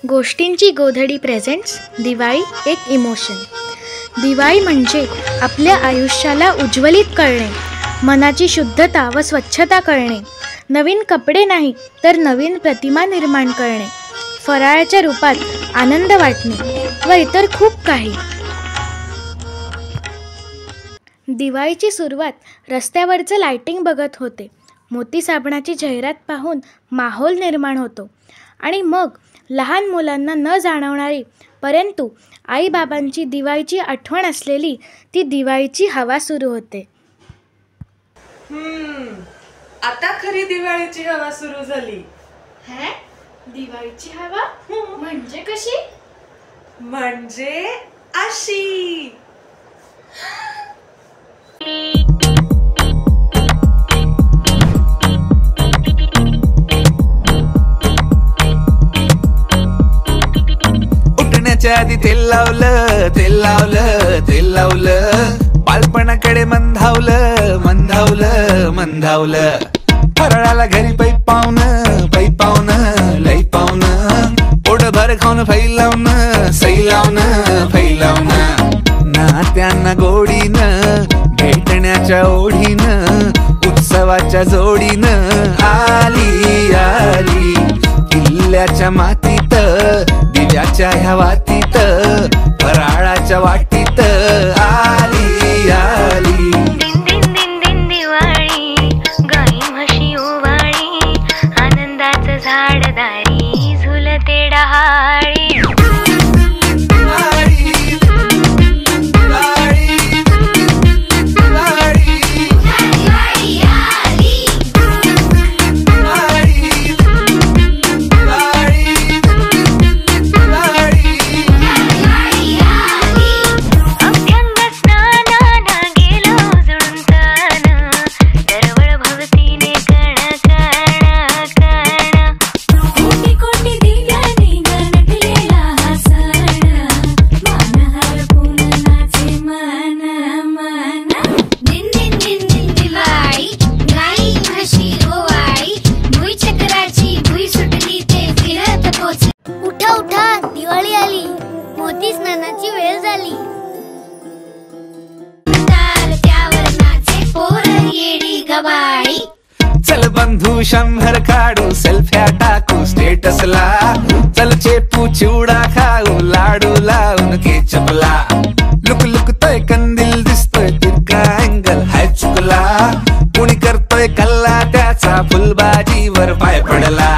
गोष्टींची गोधडी प्रेझेंट्स दिवाळी एक इमोशन. दिवाळी म्हणजे आपल्या आयुष्याला उज्ज्वलित करणे, मनाची शुद्धता व स्वच्छता करणे, नवीन कपडे नाही तर नवीन प्रतिमा निर्माण करणे, फराळाच्या रूपात आनंद वाटणे व इतर खूप काही. दिवाळीची सुरुवात रस्त्यावरचं लाइटिंग बघत होते. मोती साबणाची जाहिरात पाहून माहोल निर्माण होतो आणि मग लहान मुलांना न जाणवणारी परंतु आईबाबांची दिवाळीची आठवण असलेली ती दिवाळीची हवा सुरू होते. आता खरी दिवाळीची हवा सुरू झाली. दिवाळीची हवा म्हणजे कशी? म्हणजे अशी. उठण्याच्या आधी तेल लावलं, तेल लावलं, तेल लावलं, बालपणाकडे मंदावलं, मंदावलं, मंदावलं. फराळाला घरी पै पावनं, पै पावनं, लई पावनं, पोट भर खाऊन फैलावनं, सैलावनं, फैलावनं. नात्यांना गोडीनं, भेटण्याच्या ओढीनं, उत्सवाच्या जोडीनं आली आली. किल्ल्याच्या मातीत, दिव्याच्या ह्या वातीत, फराळाच्या वाटीत आली आली. दिन दिन दिन दिन दिवाळी, गाई म्हशी ओवाळी, आनंदाचं झाडदारी झुलते डहाळी. दिवाळी आली, मोती स्नानाची वेळ झाली. चल बंधू 100 काढू, सेल्फ्या टाकू स्टेटसला. चल चेपू चिवडा खाऊ, लाडू लावून केचपला. लुक लुकतोय कंदील दिसतोय, तिरका अँगल हाय चुकला. कुणी करतोय कल्ला त्याचा, फुलबाजीवर पाय पडला.